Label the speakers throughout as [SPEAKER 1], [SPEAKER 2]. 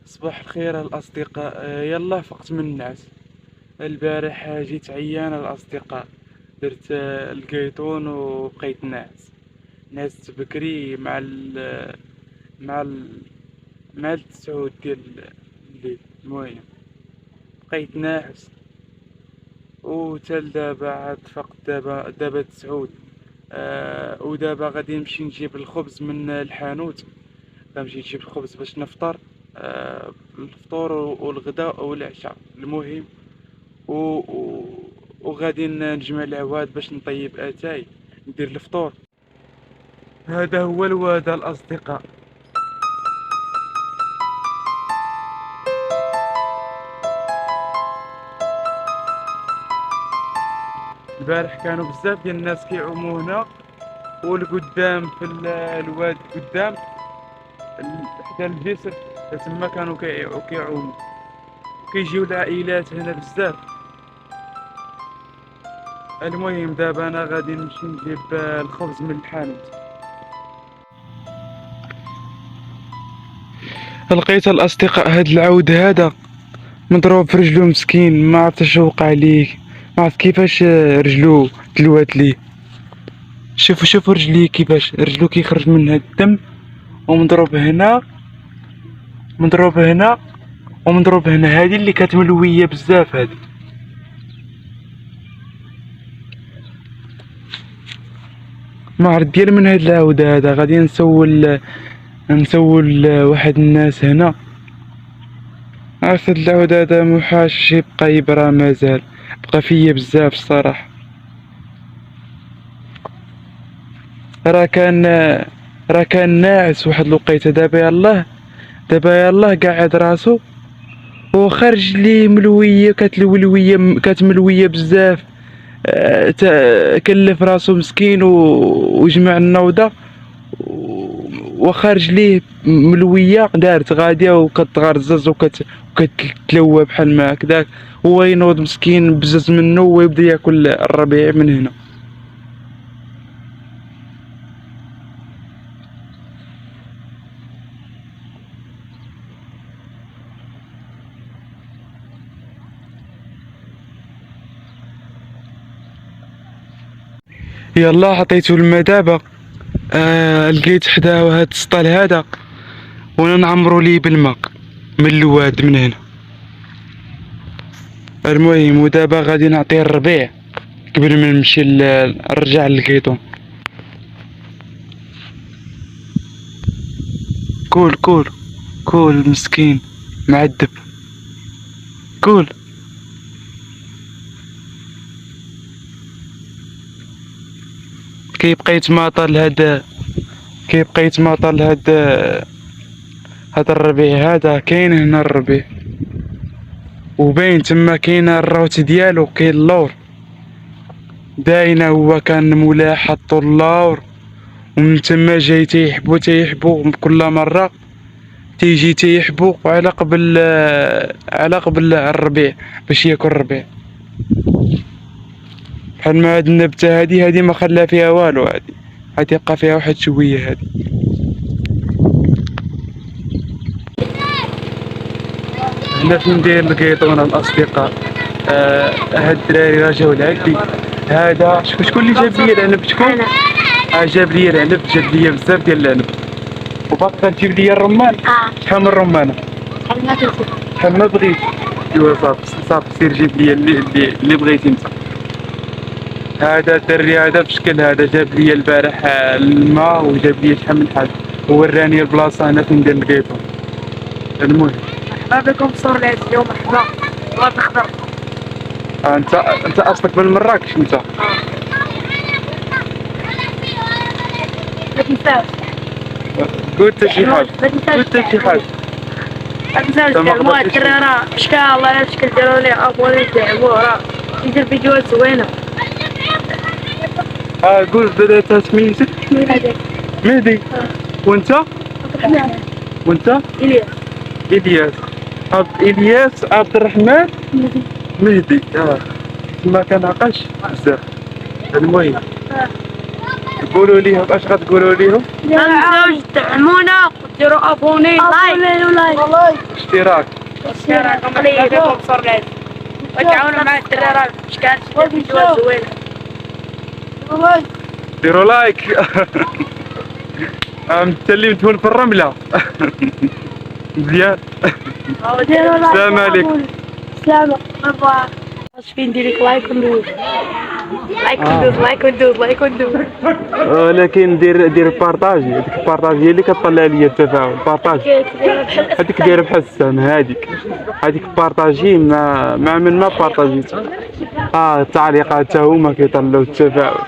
[SPEAKER 1] صباح الخير الأصدقاء. يلا فقت من النعاس. البارح جيت عيان الأصدقاء. درت القيطون وبقيت ناعس. نعست بكري مع ال... مع التسعود ديال الليل. المهم بقيت ناعس وتال دابا عاد فقت دابا تسعود. ودابا غادي نمشي نجيب الخبز من الحانوت. غنمشي نجيب الخبز باش نفطر. الفطور والغداء والعشاء المهم. و... و... وغادي نجمع العواد باش نطيب اتاي ندير الفطور. هذا هو الوعد الاصدقاء. البارح كانوا بزاف ديال الناس كيعوموا هنا والقدام في الواد قدام حدا الجسر تما كانوا كيعوموا وكيجيو العائلات هنا بزاف. المهم دابا انا غادي نمشي نجيب الخبز من الحانوت. لقيت الاصدقاء هاد العود هذا مضروب في رجلو مسكين، ما عرفتش اش وقع ليه، ما عرفت كيفاش رجلو تلوات ليه. شوفوا رجليه كيفاش رجلو كيخرج منها الدم، ومضروب هنا مضروب هنا ومضروب هنا. هذه اللي كتملويه بزاف هذه. ما عرفت ديال من هاد العود هذا. غادي نسول واحد الناس هنا. عرفت هاد العود هذا محاش يبقى يبرى، مازال بقى فيا بزاف الصراحه. راه كان ناعس واحد الوقيته. دابا يلاه قاعد راسو وخرج ليه ملويه، كتملويه بزاف. كلف راسو مسكين وجمع النوضه وخارج ليه ملويه، دارت غاديه وكتغرزز وكتلوى بحال ما هكذاك. هو ينوض مسكين بزز منه ويبدا ياكل الربيع من هنا. يلا عطيتو الماء دابا. لقيت حداه هاد السطال هذا وانا نعمرو ليه بالماء من الواد من هنا. المهم ودابا غادي نعطيه الربيع قبل ما نمشي نرجع للقيطون. كول كول كول مسكين معذب. كول. كيبقى يتماطى لهاد هاد الربيع هذا. كاين هنا الربيع وباين تما كاين الروت ديالو، كاين اللور باينه. هو كان مولا حطو اللور ومن تما جاي تيحبو كل مره تيجي تيحبو على قبل الربيع باش ياكل الربيع. بحال ما هاد النبته هادي ما خلا فيها والو. هادي يبقى فيها واحد شويه هادي. هنا فين داير القيطون الاصدقاء. هاد الدراري راه جاو لعندي. هذا شكون اللي جاب لي العنب؟ شكون؟ جاب لي العنب، جاب لي بزاف ديال العنب. وباقا تجيب لي الرمان. شحال من رمانه؟ شحال ما بغيت. ايوا صافي سير جيب لي اللي بغيتي انت. هذا الدري هذا بشكل هذا جاب لي البارح الماء وجاب لي شحال من حاجه ووراني البلاصه هنا فين ندير القيطون. المهم
[SPEAKER 2] مرحبا بكم في صور العيد اليوم. مرحبا الورد الخضر.
[SPEAKER 1] انت اصلك من مراكش انت؟
[SPEAKER 2] ما تنساوش.
[SPEAKER 1] قلت شي حاجه.
[SPEAKER 2] ما تنساوش دعموه الدراري. راه شكال الله لا شكل ديروا ليه ابوني دعموه. راه يدير فيديوهات زوينه.
[SPEAKER 1] قول بدا سميتك؟ مهدي. وانت؟ وانت؟ إلياس عبد الرحمن مهدي. ما كنعقلش بزاف. المهم قولوا ليهم اش غتقولوا ليهم.
[SPEAKER 2] ما تنساوش تدعمونا وديروا ابوني لايك.
[SPEAKER 1] اشتراك.
[SPEAKER 2] اشتراك قليل بصر لازم وتعاونوا مع الدراري باش كانت شي فيديوهات زوينة.
[SPEAKER 1] ديروا لايك. متسلمت هون في الرملة. مزيان. السلام عليكم.
[SPEAKER 2] سلامة. واش فين ندير لك لايك وندوز. لايك وندوز.
[SPEAKER 1] ولكن دير بارطاجي، هذيك البارطاج هي اللي كطلع ليا التفاعل. بارطاج هذيك دايره بحال السهم. هذيك بارطاجي مع من ما بارطاجيت. التعليقات حتى هما كيطلعوا التفاعل.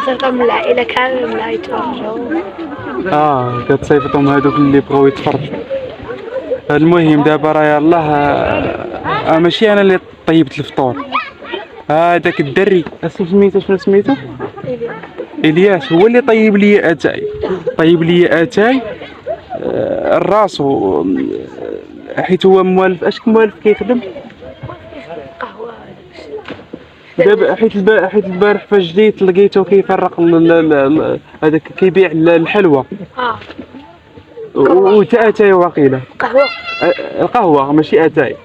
[SPEAKER 2] صرت من العائلة كاملة من يتفرجوا.
[SPEAKER 1] كتصيفطهم هذوك اللي بغاو يتفرجوا. المهم دابا راه يلاه ماشي انا اللي طيبت الفطور. هذاك الدري سميتو شنو سميتو؟ الياس هو اللي طيب لي اتاي. الراسو حيت هو موالف. اش موالف كيخدم؟
[SPEAKER 2] قهوة.
[SPEAKER 1] دابا حيت البارح فاش جيت لقيتو كيفرق هذاك كيبيع الحلوى. وتا اتاي واقيلا. القهوة ماشي اتاي.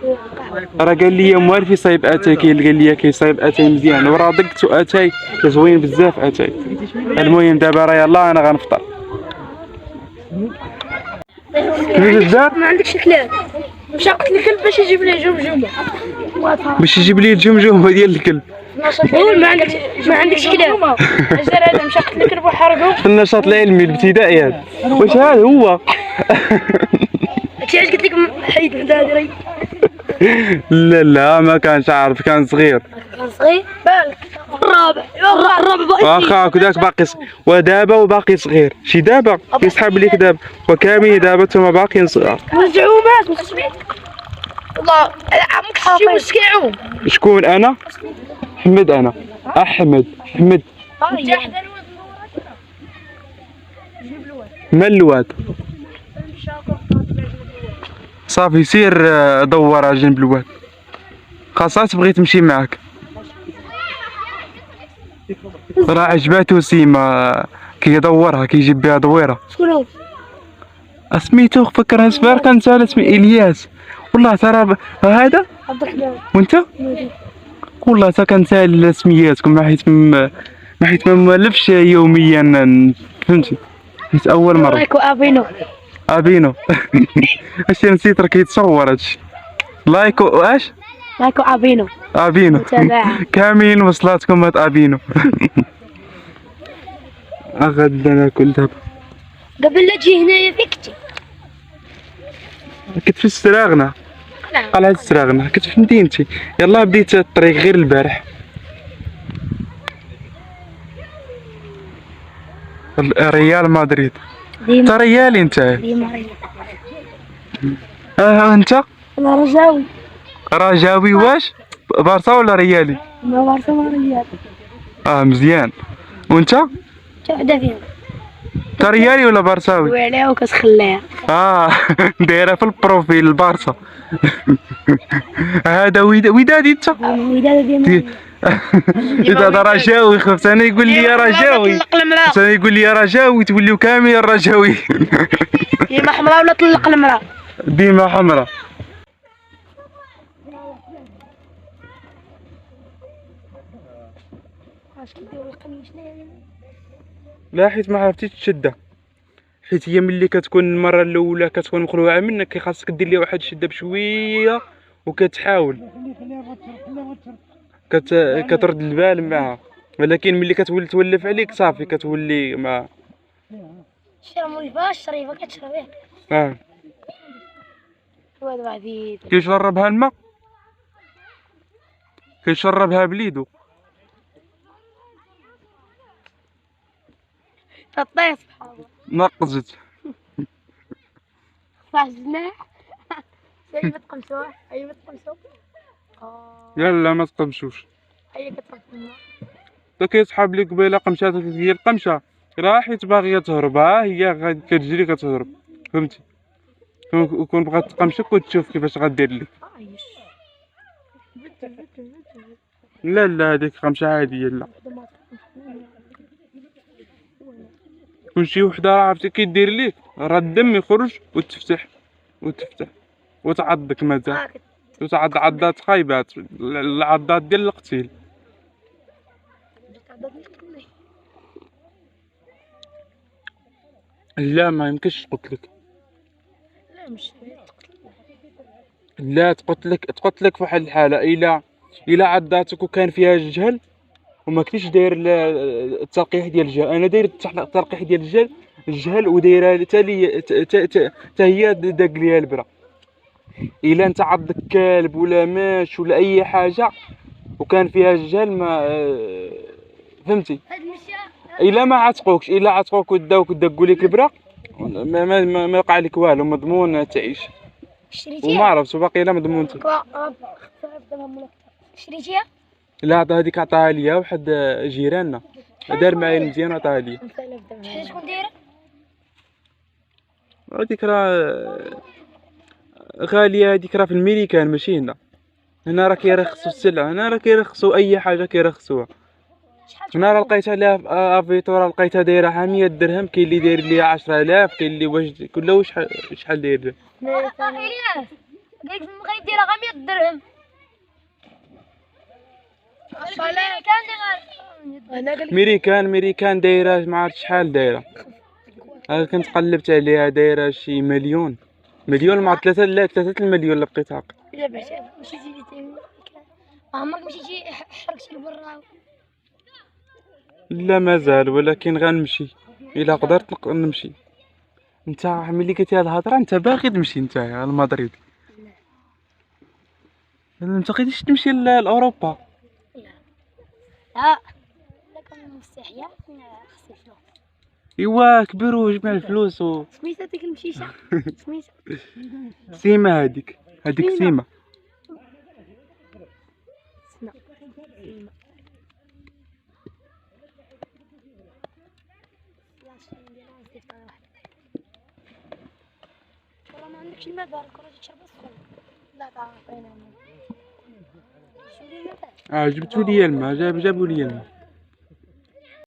[SPEAKER 1] راه قال لي موالف يصايب اتاي. قال لي كيصايب اتاي مزيان وراه ضقتو اتاي زوين بزاف اتاي. المهم دابا راه يلاه انا غنفطر. كيفاش الدار؟
[SPEAKER 2] ما عندكش كلاب. مشى قلت للكلب باش يجيب لي جمجمة.
[SPEAKER 1] باش يجيب لي الجمجمة ديال الكلب.
[SPEAKER 2] قول ما عندكش كلاب. اش دار هذا؟ مشى قلت للكلب وحرقو.
[SPEAKER 1] في النشاط العلمي الابتدائي هذا. واش هذا هو؟
[SPEAKER 2] هادشي علاش قلت لك حيد الهدري.
[SPEAKER 1] لا ما كانش عارف. كان صغير.
[SPEAKER 2] بالك الرابع باقي.
[SPEAKER 1] واخا هكذاك باقي ودابا باقي صغير. شي دابا كيسحب ليك دابا وكامل دابا نتوما باقيين صغار.
[SPEAKER 2] مزعومات ما تسمعش. والله عمك شي مسكعوم.
[SPEAKER 1] شكون انا؟ حمد. انا احمد حمد. من الواد؟ صافي سير دور على جنب الواد. خاصها تبغي تمشي معاك. راه عجباتو سيما كيدورها كيجيب بها دويره.
[SPEAKER 2] شكون هو؟
[SPEAKER 1] سميتو فكرها سبار كان سال اسمي الياس. والله ترى هذا
[SPEAKER 2] عبد الرحمن.
[SPEAKER 1] وانت؟ والله تا كنسال سمياتكم ما حيت ما موالفش يوميا. فهمتي؟ حيت اول مره.
[SPEAKER 2] لايك وابينو.
[SPEAKER 1] اش نسيت راه كيتصور هادشي. لايك واش؟
[SPEAKER 2] لايك وابينو.
[SPEAKER 1] كاملين وصلاتكم هاد ابينو. غدا ناكل دابا.
[SPEAKER 2] قبل لا تجي هنايا فيكتي.
[SPEAKER 1] كنت في السراغنة. قلعة السراغنة كنت في مدينتي. يلاه بديت الطريق غير البارح. ريال مدريد. انت ريالي انت؟ انت؟
[SPEAKER 2] انا
[SPEAKER 1] رجاوي. واش بارسا ولا ريالي؟
[SPEAKER 2] ما بارسا ما ريال.
[SPEAKER 1] مزيان. وانت؟
[SPEAKER 2] وحده فيهم.
[SPEAKER 1] انت ريالي ولا بارساوي؟
[SPEAKER 2] وعليها وكتخليها.
[SPEAKER 1] دايره في البروفيل البارسا. هذا ودادي انت؟
[SPEAKER 2] ودادي
[SPEAKER 1] اذا رجاوي خفت انا يقول لي يا رجاوي. انا يقول لي يا رجاوي توليو كامل يا رجاوي.
[SPEAKER 2] ديما حمراء ولا طلق المراه؟
[SPEAKER 1] ديما حمراء. لا حيت ما عرفتيش تشدها. حيت هي ملي كتكون المره الاولى كتكون مخلوعه منك خاصك دير ليها واحد الشده بشويه وكتحاول كترد البال معها. ولكن ملي كتولي تولف عليك صافي كتولي ما
[SPEAKER 2] مولفاش شريفه كتشربيه. هذا بعدي
[SPEAKER 1] كيشربها الماء كيشربها بليدو.
[SPEAKER 2] تطيس
[SPEAKER 1] نقزت.
[SPEAKER 2] فاجنا. هي بتقمشوا.
[SPEAKER 1] يلا ما تقمشوش.
[SPEAKER 2] هي كتقمشوا.
[SPEAKER 1] تا كيسحب لي قبيله قمشات ديال القمشه راه حيت باغيه تهرب. هي غادي كتجري كتهرب. فهمتي؟ وكون بغات تقمشك وتشوف كيفاش غدير لك. لا هذيك قمشه عاديه. لا كون شي وحده عرفتي كيدير ليك راه الدم يخرج وتفتح وتعضك مازال،
[SPEAKER 2] هاك
[SPEAKER 1] وتعض عضات خايبات، العضات ديال القتيل.
[SPEAKER 2] تعضني تقتلني.
[SPEAKER 1] لا ما يمكنش تقتلك،
[SPEAKER 2] لا مش تقتلني.
[SPEAKER 1] لا تقتلك في واحد الحالة، إلا عضاتك وكان فيها الجهل وما كنتيش داير التلقيح ديال الجهل. انا داير التلقيح ديال الجهل ودايرها حتى لي حتى هي داق ليها البرا. الا انت عضك كلب ولا ماش ولا اي حاجه وكان فيها الجهل ما فهمتي،
[SPEAKER 2] هاد المشيا
[SPEAKER 1] الا ما عتقوكش، الا عتقوك وداوك دقوا لك البرا ما يقع لك والو، مضمون تعيش.
[SPEAKER 2] شريتيها؟
[SPEAKER 1] وما عرفتش باقي لا مضمونتي.
[SPEAKER 2] شريتيها؟
[SPEAKER 1] لا هذيك عطاها ليا واحد جيراننا، دار معايا مزيان وعطاها ليا.
[SPEAKER 2] شكون دايره؟
[SPEAKER 1] هذيك راه غالية، هذيك راه في الميريكان ماشي هنا. هنا راه كيرخصوا السلعة، هنا راه كيرخصوا أي حاجة كيرخصوها. هنا راه لقيتها ليها في افيتو، راه لقيتها دايرة 100 درهم، كاين اللي داير ليها 10,000، كاين اللي واش كله شحال داير.
[SPEAKER 2] إلياس قالك في المغرب دايره غير 100 درهم.
[SPEAKER 1] ميريكان دايرة ما عرفت شحال دايرة. أنا كنت قلبت عليها دايرة شي مليون مع 3 المليون اللي بقيت عاقل.
[SPEAKER 2] لا بعدا مشيتي عمرك مشيتي حركتي لبرا؟
[SPEAKER 1] لا مازال، ولكن غنمشي إلا قدرت نمشي. انت ملي قلتي هاد الهضره انت باغي تمشي نتايا لمدريد؟ ما تقدرش تمشي لاوروبا؟
[SPEAKER 2] لا لكن مستحيل خصني فلوس.
[SPEAKER 1] ايوا كبر وجمع الفلوس
[SPEAKER 2] سميتها ديك المشيشه؟ سميتها
[SPEAKER 1] سيما. هذيك سيما.
[SPEAKER 2] والله ما عندكش الماء دارك ولا تشرب السخون. لا تعطينا الماء. شو اللي الماء؟
[SPEAKER 1] جبتوا لي الماء، جابوا لي الماء.